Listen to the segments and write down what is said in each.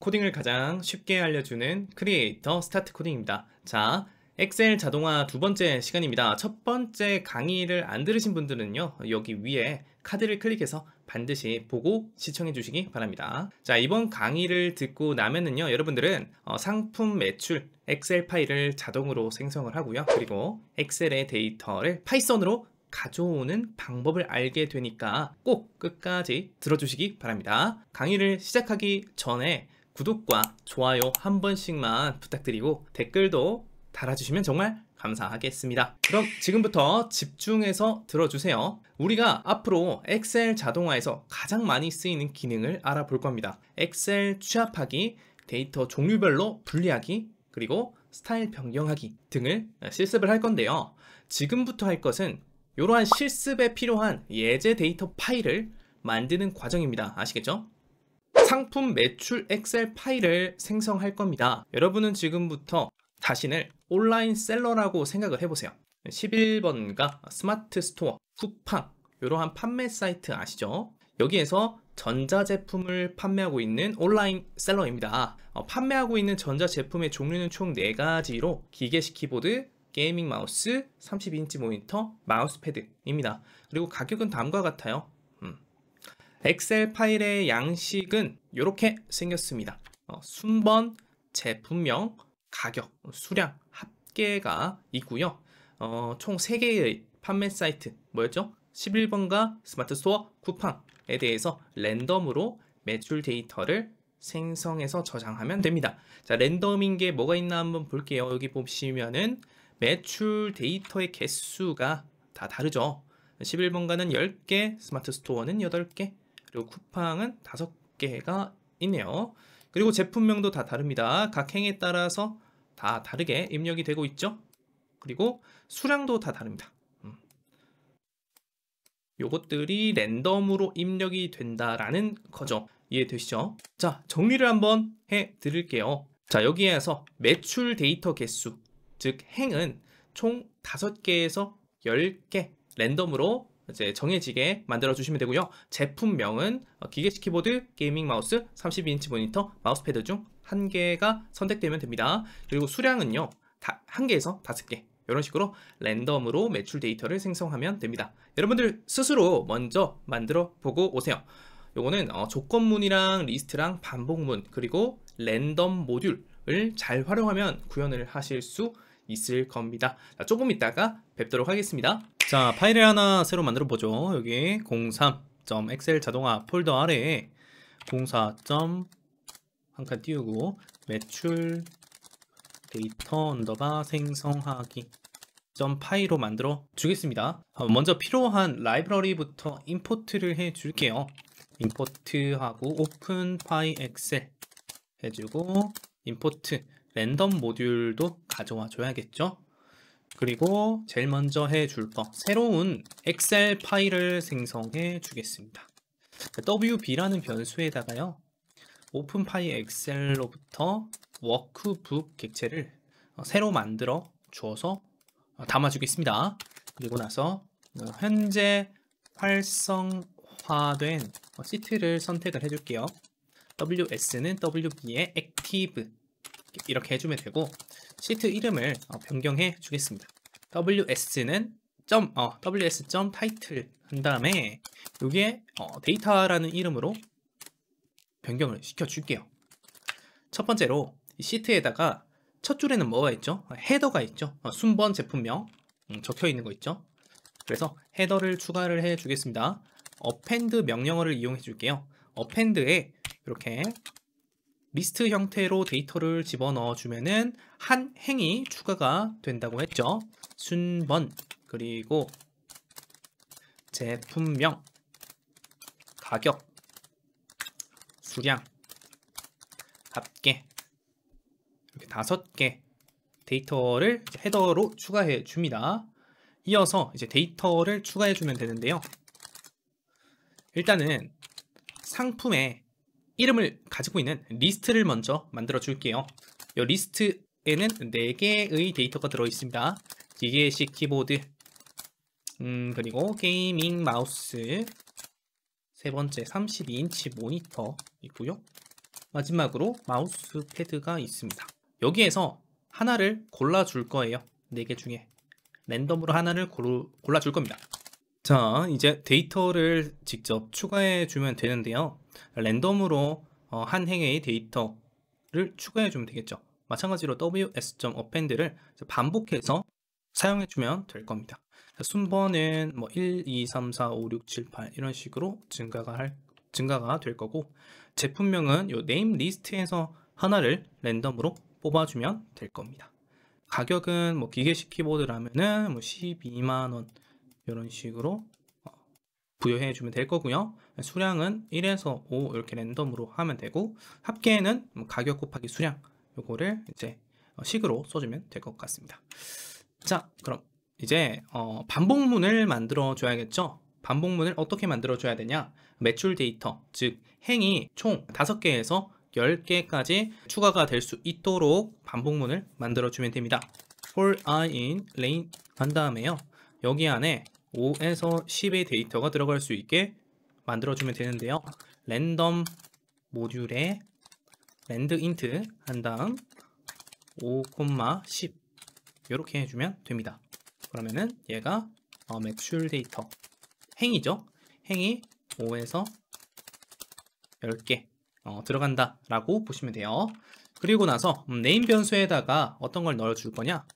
코딩을 가장 쉽게 알려주는 크리에이터 스타트 코딩입니다. 자, 엑셀 자동화 두 번째 시간입니다. 첫 번째 강의를 안 들으신 분들은요, 여기 위에 카드를 클릭해서 반드시 보고 시청해 주시기 바랍니다. 자, 이번 강의를 듣고 나면은요, 여러분들은 상품 매출 엑셀 파일을 자동으로 생성을 하고요. 그리고 엑셀의 데이터를 파이썬으로 가져오는 방법을 알게 되니까 꼭 끝까지 들어주시기 바랍니다. 강의를 시작하기 전에 구독과 좋아요 한 번씩만 부탁드리고 댓글도 달아주시면 정말 감사하겠습니다. 그럼 지금부터 집중해서 들어주세요. 우리가 앞으로 엑셀 자동화에서 가장 많이 쓰이는 기능을 알아볼 겁니다. 엑셀 취합하기, 데이터 종류별로 분리하기, 그리고 스타일 변경하기 등을 실습을 할 건데요. 지금부터 할 것은 이러한 실습에 필요한 예제 데이터 파일을 만드는 과정입니다. 아시겠죠? 상품 매출 엑셀 파일을 생성할 겁니다. 여러분은 지금부터 자신을 온라인 셀러라고 생각을 해보세요. 11번가 스마트 스토어, 쿠팡 이러한 판매 사이트 아시죠? 여기에서 전자제품을 판매하고 있는 온라인 셀러입니다. 판매하고 있는 전자제품의 종류는 총 4가지로 기계식 키보드, 게이밍 마우스, 32인치 모니터, 마우스패드입니다. 그리고 가격은 다음과 같아요. 엑셀 파일의 양식은 이렇게 생겼습니다. 순번, 제품명, 가격, 수량, 합계가 있고요. 총 3개의 판매 사이트 뭐였죠? 11번가 스마트 스토어, 쿠팡에 대해서 랜덤으로 매출 데이터를 생성해서 저장하면 됩니다. 자, 랜덤인 게 뭐가 있나 한번 볼게요. 여기 보시면은 매출 데이터의 개수가 다 다르죠. 11번가는 10개, 스마트 스토어는 8개, 그리고 쿠팡은 5개가 있네요. 그리고 제품명도 다 다릅니다. 각 행에 따라서 다 다르게 입력이 되고 있죠. 그리고 수량도 다 다릅니다. 요것들이 랜덤으로 입력이 된다라는 거죠. 이해되시죠? 자, 정리를 한번 해 드릴게요. 자, 여기에서 매출 데이터 개수, 즉 행은 총 5개에서 10개 랜덤으로 이제 정해지게 만들어 주시면 되고요. 제품명은 기계식 키보드, 게이밍 마우스, 32인치 모니터, 마우스패드 중 1개가 선택되면 됩니다. 그리고 수량은요, 1개에서 5개 이런 식으로 랜덤으로 매출 데이터를 생성하면 됩니다. 여러분들 스스로 먼저 만들어 보고 오세요. 요거는 조건문이랑 리스트랑 반복문 그리고 랜덤 모듈을 잘 활용하면 구현을 하실 수 있을 겁니다. 자, 조금 있다가 뵙도록 하겠습니다. 자, 파일을 하나 새로 만들어 보죠. 여기 03.엑셀 자동화 폴더 아래에 04. 한 칸 띄우고 매출 데이터 언더바 생성하기 파이로 만들어 주겠습니다. 먼저 필요한 라이브러리부터 임포트를 해 줄게요. 임포트하고 오픈 파이 엑셀 해주고 임포트 랜덤 모듈도 가져와 줘야겠죠. 그리고 제일 먼저 해줄 거 새로운 엑셀 파일을 생성해 주겠습니다. wb라는 변수에다가요 오픈 파이 엑셀로부터 워크북 객체를 새로 만들어 주어서 담아 주겠습니다. 그리고 나서 현재 활성화된 시트를 선택을 해줄게요. WS는 WB의 액티브 이렇게 해주면 되고 시트 이름을 변경해 주겠습니다. WS는 ws.title 한 다음에 이게 데이터라는 이름으로 변경을 시켜 줄게요. 첫 번째로 시트에다가 첫 줄에는 뭐가 있죠? 헤더가 있죠. 순번 제품명 적혀 있는 거 있죠. 그래서 헤더를 추가를 해 주겠습니다. append 명령어를 이용해 줄게요. append에 이렇게 리스트 형태로 데이터를 집어넣어 주면은 한 행이 추가가 된다고 했죠. 순번 그리고 제품명 가격 수량 합계 이렇게 5개 데이터를 헤더로 추가해 줍니다. 이어서 이제 데이터를 추가해 주면 되는데요. 일단은 상품의 이름을 가지고 있는 리스트를 먼저 만들어 줄게요. 이 리스트에는 4개의 데이터가 들어 있습니다. 기계식 키보드 그리고 게이밍 마우스 세 번째 32인치 모니터 있고요. 마지막으로 마우스 패드가 있습니다. 여기에서 하나를 골라줄 거예요. 4개 중에 랜덤으로 하나를 골라줄 겁니다. 자, 이제 데이터를 직접 추가해 주면 되는데요. 랜덤으로 한 행의 데이터를 추가해 주면 되겠죠. 마찬가지로 ws.append를 반복해서 사용해 주면 될 겁니다. 순번은 뭐 1, 2, 3, 4, 5, 6, 7, 8 이런 식으로 증가가 될 거고, 제품명은 요 네임 리스트에서 하나를 랜덤으로 뽑아주면 될 겁니다. 가격은 뭐 기계식 키보드라면은 뭐 12만 원 이런 식으로 부여해 주면 될 거고요. 수량은 1에서 5 이렇게 랜덤으로 하면 되고, 합계는 가격 곱하기 수량 요거를 이제 식으로 써주면 될 것 같습니다. 자, 그럼 이제 반복문을 만들어 줘야겠죠. 반복문을 어떻게 만들어 줘야 되냐? 매출 데이터, 즉 행이 총 5개에서 10개까지 추가가 될 수 있도록 반복문을 만들어 주면 됩니다. for I in rain 한 다음에요, 여기 안에 5에서 10의 데이터가 들어갈 수 있게 만들어 주면 되는데요. 랜덤 모듈에 랜드 인트 한 다음 5, 10 이렇게 해주면 됩니다. 그러면은 얘가 매출 데이터 행이죠. 행이 5에서 10개 들어간다 라고 보시면 돼요. 그리고 나서 네임 변수에다가 어떤 걸 넣어 줄 거냐,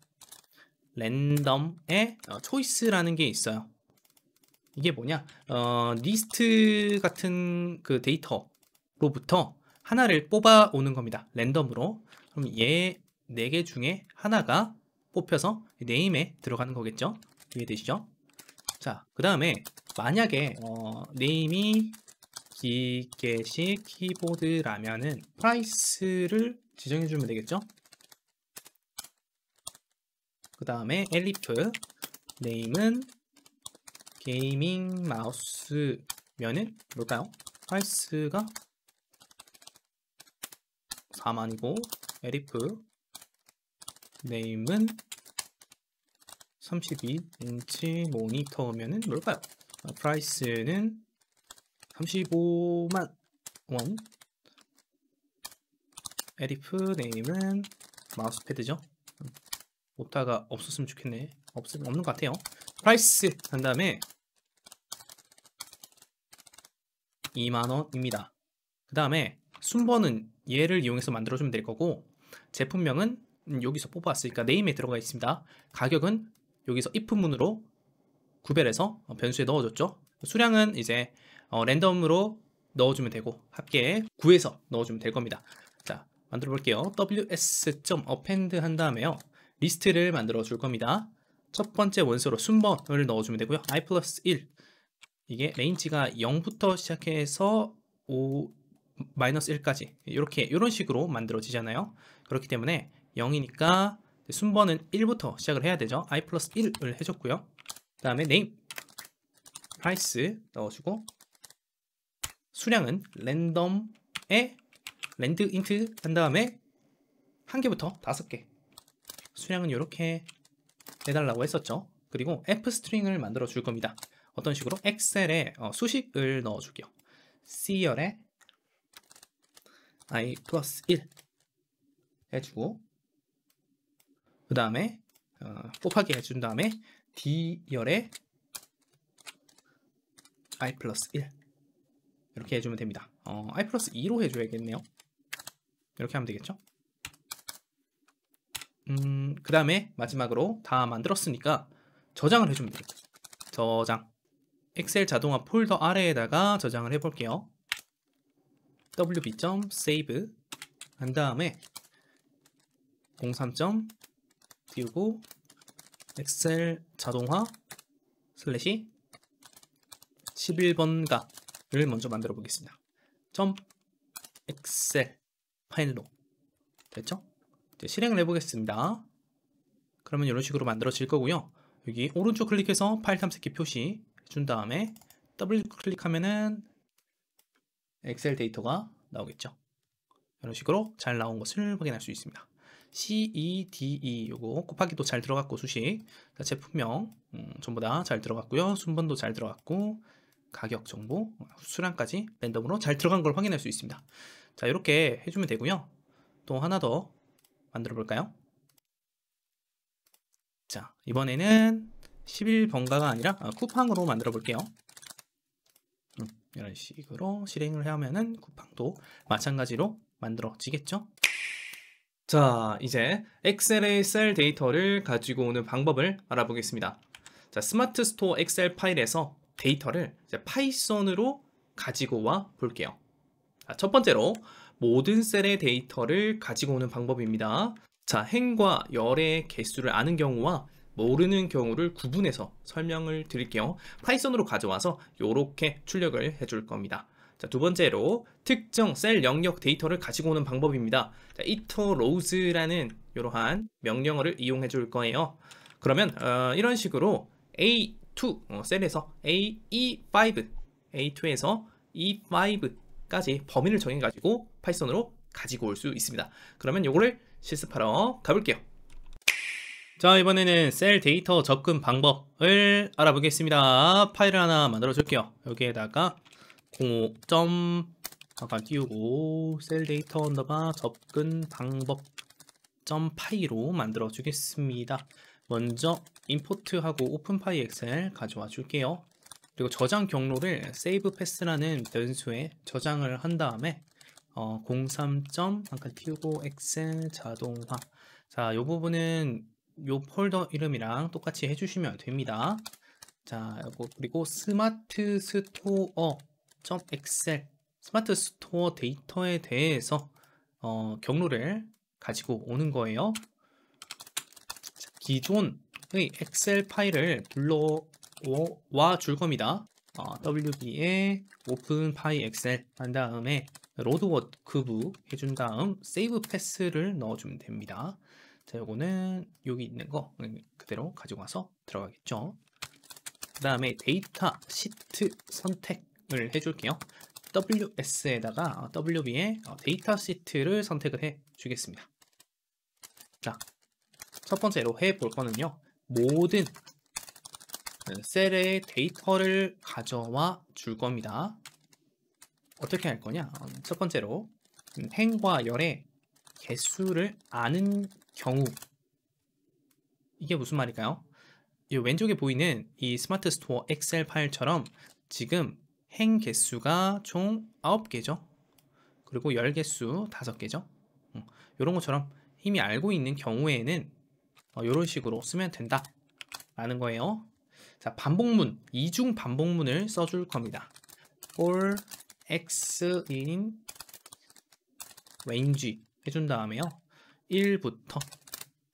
랜덤의 초이스라는 게 있어요. 이게 뭐냐, 리스트 같은 그 데이터로부터 하나를 뽑아 오는 겁니다. 랜덤으로. 그럼 얘 4개 중에 하나가 뽑혀서 네임에 들어가는 거겠죠. 이해되시죠? 자, 그 다음에 만약에 네임이 기계식 키보드라면은 프라이스를 지정해 주면 되겠죠. 그 다음에 엘리프 네임은 게이밍 마우스면은 뭘까요? 프라이스가 4만이고 엘리프 네임은 32인치 모니터면은 뭘까요? 프라이스는 35만 원. 에리프 네임은 마우스패드죠. 오타가 없었으면 좋겠네. 없는 것 같아요. 프라이스 한 다음에 2만 원입니다. 그 다음에 순번은 얘를 이용해서 만들어주면 될 거고, 제품명은 여기서 뽑아왔으니까 네임에 들어가 있습니다. 가격은 여기서 if문으로 구별해서 변수에 넣어줬죠. 수량은 이제 랜덤으로 넣어주면 되고, 합계에 9에서 넣어주면 될 겁니다. 자, 만들어 볼게요. ws.append 한 다음에요, 리스트를 만들어 줄 겁니다. 첫 번째 원소로 순번을 넣어주면 되고요. i 플러스 1, 이게 레인지가 0부터 시작해서 5 마이너스 1까지 이런 식으로 만들어지잖아요. 그렇기 때문에 0이니까 순번은 1부터 시작을 해야 되죠. i 플러스 1을 해줬고요. 그 다음에 네임 프라이스 넣어주고, 수량은 랜덤에 랜드 인트 한 다음에 1개부터 5개 수량은 이렇게 해달라고 했었죠. 그리고 f 스트링을 만들어 줄 겁니다. 어떤 식으로? 엑셀에 수식을 넣어 줄게요. C열에 i 플러스 1 해주고, 그 다음에 곱하기 해준 다음에 D열에 i 플러스 1 이렇게 해주면 됩니다. i 플러스 2로 해줘야겠네요. 이렇게 하면 되겠죠. 그 다음에 마지막으로 다 만들었으니까 저장을 해주면 돼요. 저장, 엑셀 자동화 폴더 아래에다가 저장을 해볼게요. wb.save 한 다음에 03. 띄우고 엑셀 자동화 슬래시 11번가를 먼저 만들어 보겠습니다. 엑셀 파일로 됐죠? 이제 실행을 해보겠습니다. 그러면 이런 식으로 만들어질 거고요. 여기 오른쪽 클릭해서 파일 탐색기 표시 해준 다음에 더블 클릭하면은 엑셀 데이터가 나오겠죠. 이런 식으로 잘 나온 것을 확인할 수 있습니다. CEDE 요거 곱하기도 잘 들어갔고, 수식, 제품명 전부 다 잘 들어갔고요. 순번도 잘 들어갔고, 가격 정보, 수량까지 랜덤으로 잘 들어간 걸 확인할 수 있습니다. 자, 이렇게 해주면 되고요. 또 하나 더 만들어 볼까요? 자, 이번에는 11번가가 아니라 쿠팡으로 만들어 볼게요. 이런 식으로 실행을 하면은 쿠팡도 마찬가지로 만들어지겠죠? 자, 이제 엑셀의 셀 데이터를 가지고 오는 방법을 알아보겠습니다. 자, 스마트 스토어 엑셀 파일에서 데이터를 이제 파이썬으로 가지고 와 볼게요. 자, 첫 번째로 모든 셀의 데이터를 가지고 오는 방법입니다. 자, 행과 열의 개수를 아는 경우와 모르는 경우를 구분해서 설명을 드릴게요. 파이썬으로 가져와서 이렇게 출력을 해줄 겁니다. 자, 두 번째로 특정 셀 영역 데이터를 가지고 오는 방법입니다. 자, iterrows라는 이러한 명령어를 이용해 줄 거예요. 그러면 이런 식으로 A2 셀에서 A2에서 E5까지 범위를 정해 가지고 파이썬으로 가지고 올 수 있습니다. 그러면 요거를 실습하러 가볼게요. 자, 이번에는 셀 데이터 접근 방법을 알아보겠습니다. 파일을 하나 만들어 줄게요. 여기에다가 05점 잠깐 띄우고 셀 데이터 언더바 접근 방법 점 파이로 만들어 주겠습니다. 먼저 임포트하고 오픈 파이 엑셀 가져와 줄게요. 그리고 저장 경로를 save pass라는 변수에 저장을 한 다음에 03점 잠깐 띄우고 엑셀 자동화. 자, 이 부분은 요 폴더 이름이랑 똑같이 해주시면 됩니다. 자, 그리고 스마트 스토어 엑셀 스마트 스토어 데이터에 대해서 경로를 가지고 오는 거예요. 자, 기존의 엑셀 파일을 불러와 줄 겁니다. wb에 오픈 파이 엑셀 한 다음에 로드 워크북 해준 다음 세이브 패스를 넣어주면 됩니다. 자, 요거는 여기 있는 거 그대로 가지고 와서 들어가겠죠. 그 다음에 데이터 시트 선택을 해줄게요. WS에다가 WB에 데이터 시트를 선택을 해 주겠습니다. 자, 첫 번째로 해볼 거는요. 모든 셀의 데이터를 가져와 줄 겁니다. 어떻게 할 거냐? 첫 번째로 행과 열의 개수를 아는 경우, 이게 무슨 말일까요? 이 왼쪽에 보이는 이 스마트 스토어 엑셀 파일처럼 지금 행 개수가 총 9개죠. 그리고 열 개수 5개죠. 이런 것처럼 이미 알고 있는 경우에는 이런 식으로 쓰면 된다 라는 거예요. 자, 반복문, 이중 반복문을 써줄 겁니다. for x in range 해준 다음에요. 1부터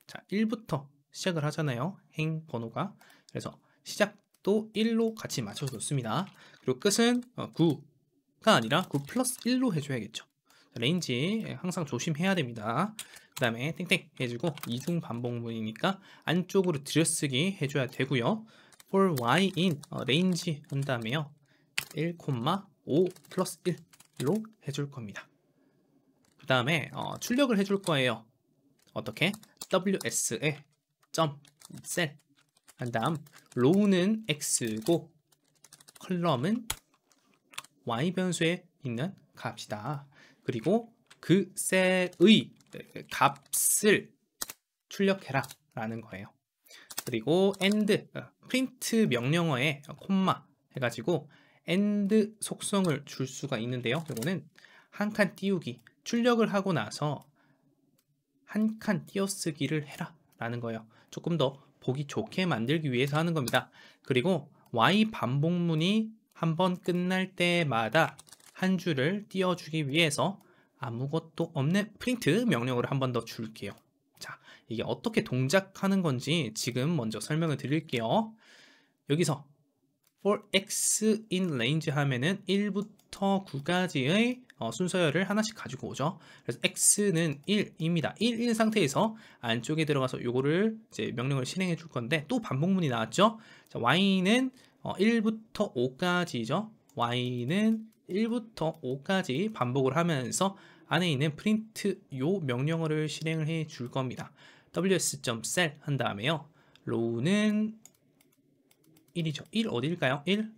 자, 1부터 시작을 하잖아요. 행 번호가. 그래서 시작도 1로 같이 맞춰줬습니다. 그리고 끝은 9가 아니라 9 플러스 1로 해줘야겠죠. 레인지 항상 조심해야 됩니다. 그 다음에 땡땡 해주고 이중 반복문이니까 안쪽으로 들여쓰기 해줘야 되고요. for y in range 한 다음에요. 1,5 플러스 1로 해줄 겁니다. 그 다음에 출력을 해줄 거예요. 어떻게? WS에 점 셀 한 다음 row는 x고 컬럼은 y 변수에 있는 값이다. 그리고 그 셀의 값을 출력해라 라는 거예요. 그리고 and 프린트 명령어에 콤마 해가지고 and 속성을 줄 수가 있는데요. 이거는 한 칸 띄우기, 출력을 하고 나서 한 칸 띄어쓰기를 해라 라는 거예요. 조금 더 보기 좋게 만들기 위해서 하는 겁니다. 그리고 y 반복문이 한번 끝날 때마다 한 줄을 띄워주기 위해서 아무것도 없는 프린트 명령어를 한 번 더 줄게요. 자, 이게 어떻게 동작하는 건지 지금 먼저 설명을 드릴게요. 여기서 for x in range 하면은 1부터 9까지의 순서열을 하나씩 가지고 오죠. 그래서 x는 1입니다. 1인 상태에서 안쪽에 들어가서 요거를 이제 명령을 실행해 줄 건데 또 반복문이 나왔죠. 자, y는 1부터 5까지죠. y는 1부터 5까지 반복을 하면서 안에 있는 프린트 요 명령어를 실행을 해 줄 겁니다. ws.cell 한 다음에요. row는 1이죠. 1 어디일까요? 1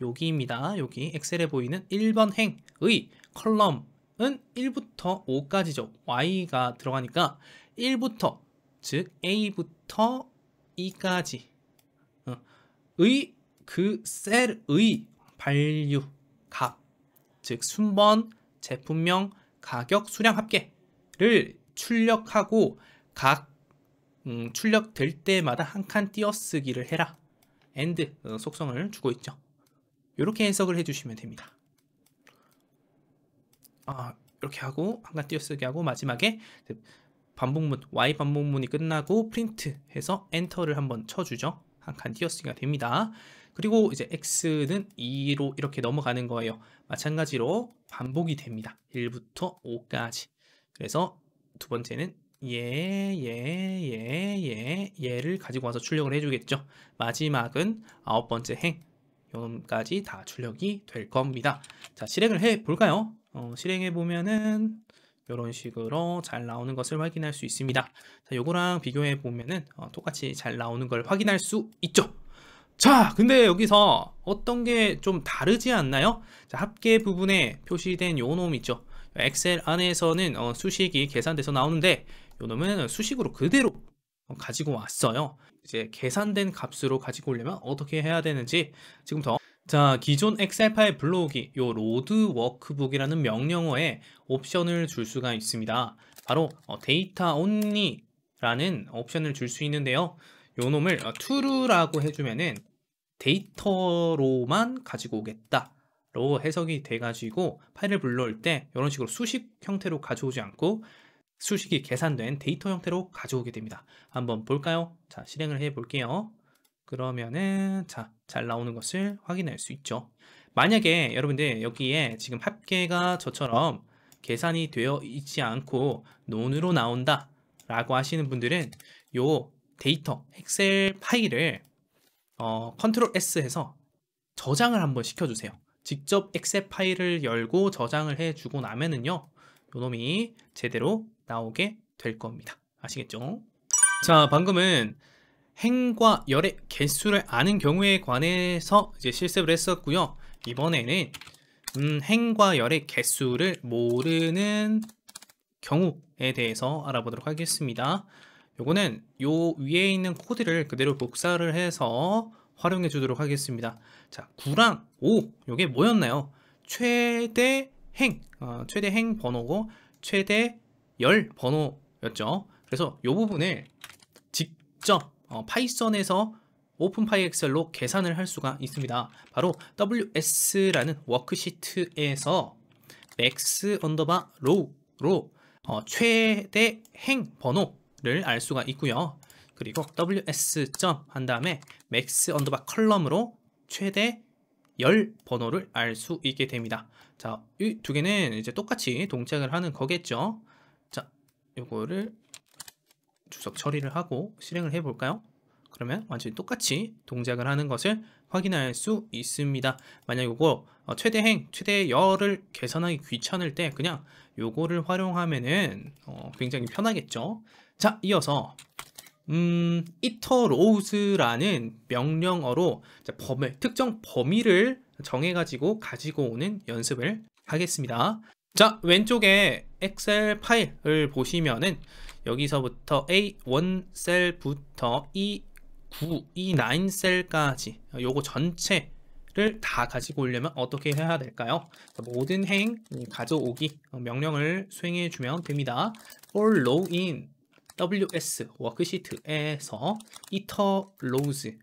여기입니다. 여기 엑셀에 보이는 1번 행의 컬럼 1부터 5까지죠. y가 들어가니까 1부터, 즉 a부터 e까지 의 그 셀의 value 값, 즉 순번, 제품명, 가격, 수량 합계를 출력하고 각 출력될 때마다 한 칸 띄어쓰기를 해라. and 속성을 주고 있죠. 이렇게 해석을 해주시면 됩니다. 이렇게 하고 한 칸 띄어쓰기 하고 마지막에 반복문, y 반복문이 끝나고 프린트 해서 엔터를 한번 쳐주죠. 한 칸 띄어쓰기가 됩니다. 그리고 이제 x는 2로 이렇게 넘어가는 거예요. 마찬가지로 반복이 됩니다. 1부터 5까지. 그래서 두 번째는 얘를 가지고 와서 출력을 해주겠죠. 마지막은 9번째 행, 요놈까지 다 출력이 될 겁니다. 자, 실행을 해 볼까요? 실행해 보면은 이런 식으로 잘 나오는 것을 확인할 수 있습니다. 자, 요거랑 비교해 보면은 똑같이 잘 나오는 걸 확인할 수 있죠. 자, 근데 여기서 어떤 게 좀 다르지 않나요? 자, 합계 부분에 표시된 요 놈 있죠. 엑셀 안에서는 수식이 계산돼서 나오는데 요 놈은 수식으로 그대로 가지고 왔어요. 이제 계산된 값으로 가지고 오려면 어떻게 해야 되는지 지금부터. 자, 기존 엑셀 파일 불러오기 요 로드 워크북이라는 명령어에 옵션을 줄 수가 있습니다. 바로 데이터 only라는 옵션을 줄 수 있는데요. 요 놈을 true라고 해주면은 데이터로만 가지고 오겠다로 해석이 돼가지고 파일을 불러올 때 이런 식으로 수식 형태로 가져오지 않고 수식이 계산된 데이터 형태로 가져오게 됩니다. 한번 볼까요? 자, 실행을 해 볼게요. 그러면은 자, 잘 나오는 것을 확인할 수 있죠. 만약에 여러분들 여기에 지금 합계가 저처럼 계산이 되어 있지 않고 논으로 나온다 라고 하시는 분들은 요 데이터 엑셀 파일을 컨트롤 S 해서 저장을 한번 시켜주세요. 직접 엑셀 파일을 열고 저장을 해주고 나면은요, 요놈이 제대로 나오게 될 겁니다. 아시겠죠? 자, 방금은 행과 열의 개수를 아는 경우에 관해서 이제 실습을 했었고요. 이번에는 행과 열의 개수를 모르는 경우에 대해서 알아보도록 하겠습니다. 요거는 요 위에 있는 코드를 그대로 복사를 해서 활용해 주도록 하겠습니다. 자, 9랑 5 요게 뭐였나요? 최대 행 번호고 최대 열 번호였죠. 그래서 요 부분을 직접 파이썬에서 오픈 파이 엑셀로 계산을 할 수가 있습니다. 바로 WS라는 워크시트에서 max 언더바 row로 최대 행 번호를 알 수가 있고요. 그리고 ws 한 다음에 max 언더바 컬럼으로 최대 열 번호를 알 수 있게 됩니다. 자, 이 두 개는 이제 똑같이 동작을 하는 거겠죠. 자, 요거를 주석 처리를 하고 실행을 해 볼까요? 그러면 완전히 똑같이 동작을 하는 것을 확인할 수 있습니다. 만약 요거 최대행, 최대열을 계산하기 귀찮을 때 그냥 요거를 활용하면은 굉장히 편하겠죠. 자, 이어서 iterrows라는 명령어로 특정 범위를 정해가지고 가지고 오는 연습을 하겠습니다. 자, 왼쪽에 엑셀 파일을 보시면은 여기서부터 A1 셀부터 E9, E9 셀까지 요거 전체를 다 가지고 오려면 어떻게 해야 될까요? 모든 행 가져오기 명령을 수행해 주면 됩니다. for row in WS 워크시트에서 iterrows.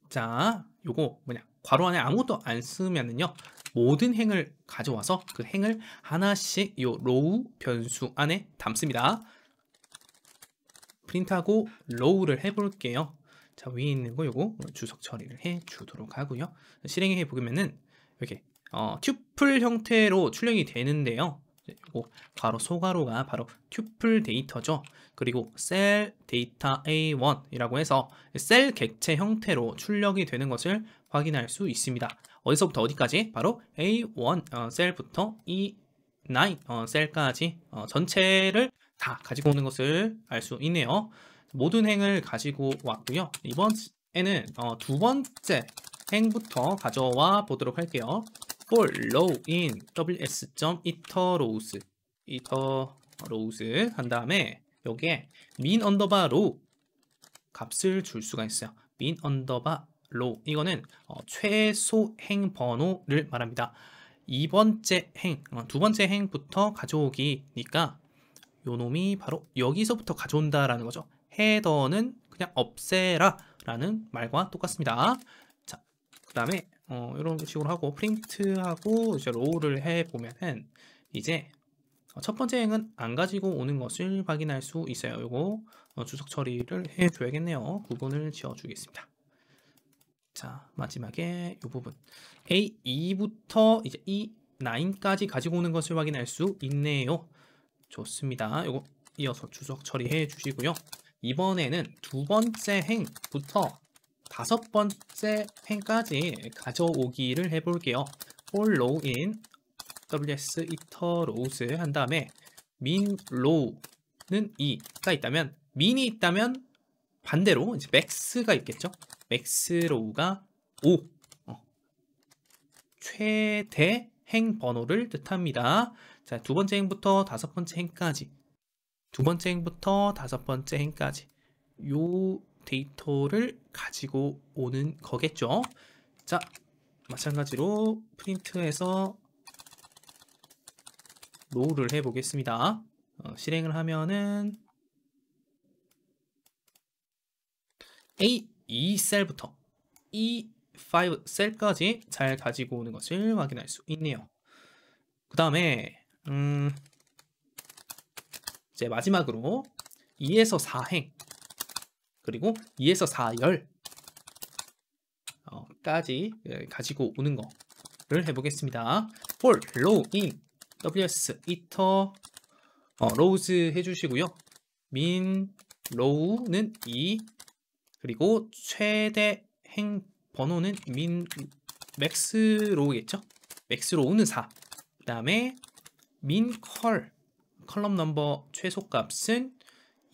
자, 요거 뭐냐, 괄호 안에 아무것도 안 쓰면은요, 모든 행을 가져와서 그 행을 하나씩 요 row 변수 안에 담습니다. 프린트하고 row를 해볼게요. 자, 위에 있는 거 요거 주석 처리를 해 주도록 하고요. 실행해 보면은 이렇게 튜플 형태로 출력이 되는데요. 요거 괄호 소괄호가 바로 튜플 데이터죠. 그리고 셀 데이터 A1이라고 해서 셀 객체 형태로 출력이 되는 것을 확인할 수 있습니다. 어디서부터 어디까지? 바로 A1 셀부터 E9 셀까지 전체를 다 가지고 오는 것을 알 수 있네요. 모든 행을 가지고 왔고요. 이번에는 두 번째 행부터 가져와 보도록 할게요. for row in ws.iterrows iterrows 한 다음에 여기에 min 언더바 row 값을 줄 수가 있어요. min 언더바 row 이거는 최소 행 번호를 말합니다. 두 번째 행부터 가져오기니까 요 놈이 바로 여기서부터 가져온다라는 거죠. 헤더는 그냥 없애라 라는 말과 똑같습니다. 자, 그 다음에 이런 식으로 하고 프린트하고 이제 로우를 해보면은 이제 첫 번째 행은 안 가지고 오는 것을 확인할 수 있어요. 요거 주석 처리를 해줘야겠네요. 구분을 지어주겠습니다. 자, 마지막에 이 부분 A2부터 이제 E9까지 가지고 오는 것을 확인할 수 있네요. 좋습니다. 요거 이어서 주석 처리해 주시고요. 이번에는 두 번째 행부터 다섯 번째 행까지 가져오기를 해볼게요. for row in ws iterrows 한 다음에 min row는 2가 있다면 min이 있다면 반대로 이제 max가 있겠죠. max row가 5 최대 행 번호를 뜻합니다. 자, 두 번째 행부터 다섯 번째 행까지 요 데이터를 가지고 오는 거겠죠. 자, 마찬가지로 프린트해서 로우를 해보겠습니다. 실행을 하면은 A2 셀부터 E5 셀까지 잘 가지고 오는 것을 확인할 수 있네요. 그 다음에 이제 마지막으로 2에서 4행 그리고 2에서 4열 까지 가지고 오는 거를 해보겠습니다. for row in ws iter rows 해주시고요. min row는 2 그리고 최대 행 번호는 max row겠죠. max row는 4 그 다음에 min 컬럼 넘버 최소값은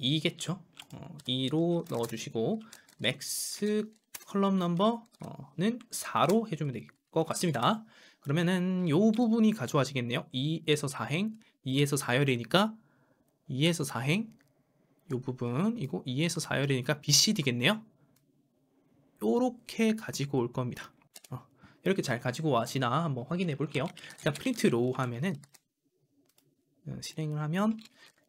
2겠죠. 2로 넣어주시고 맥스 컬럼 넘버는 4로 해주면 될 것 같습니다. 그러면은 요 부분이 가져와지겠네요. 2에서 4행, 2에서 4열이니까 2에서 4행 요 부분이고 2에서 4열이니까 BCD겠네요. 요렇게 가지고 올 겁니다. 이렇게 잘 가지고 와시나 한번 확인해 볼게요. 일단 프린트 로우 하면은 실행을 하면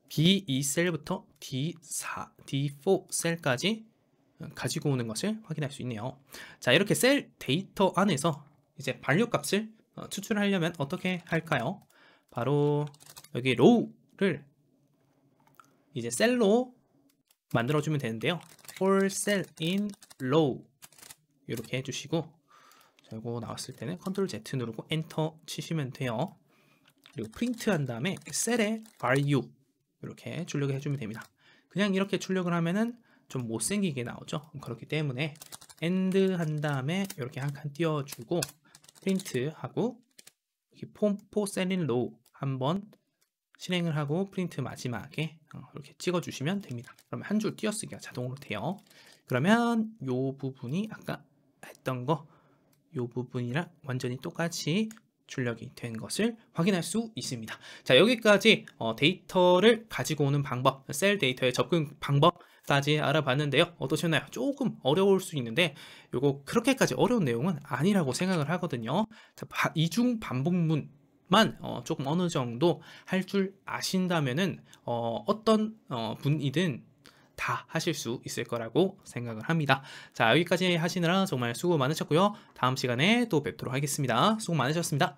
B2 셀부터 D4 셀까지 가지고 오는 것을 확인할 수 있네요. 자, 이렇게 셀 데이터 안에서 이제 반려값을 추출하려면 어떻게 할까요? 바로 여기 로우를 이제 셀로 만들어주면 되는데요. for cell in row 이렇게 해주시고, 자, 이거 나왔을 때는 컨트롤 Z 누르고 엔터 치시면 돼요. 그리고 프린트 한 다음에 셀에 value 이렇게 출력을 해주면 됩니다. 그냥 이렇게 출력을 하면은 좀 못생기게 나오죠. 그렇기 때문에 end 한 다음에 이렇게 한 칸 띄워주고 프린트 하고 for cell in row 한번 실행을 하고 프린트 마지막에 이렇게 찍어주시면 됩니다. 그러면 한 줄 띄어쓰기가 자동으로 돼요. 그러면 요 부분이 아까 했던 거 요 부분이랑 완전히 똑같이 출력이 된 것을 확인할 수 있습니다. 자, 여기까지 데이터를 가지고 오는 방법, 셀 데이터의 접근 방법까지 알아봤는데요. 어떠셨나요? 조금 어려울 수 있는데 요거 그렇게까지 어려운 내용은 아니라고 생각을 하거든요. 자, 이중 반복문만 조금 어느 정도 할 줄 아신다면은 어떤 분이든 다 하실 수 있을 거라고 생각을 합니다. 자, 여기까지 하시느라 정말 수고 많으셨고요. 다음 시간에 또 뵙도록 하겠습니다. 수고 많으셨습니다.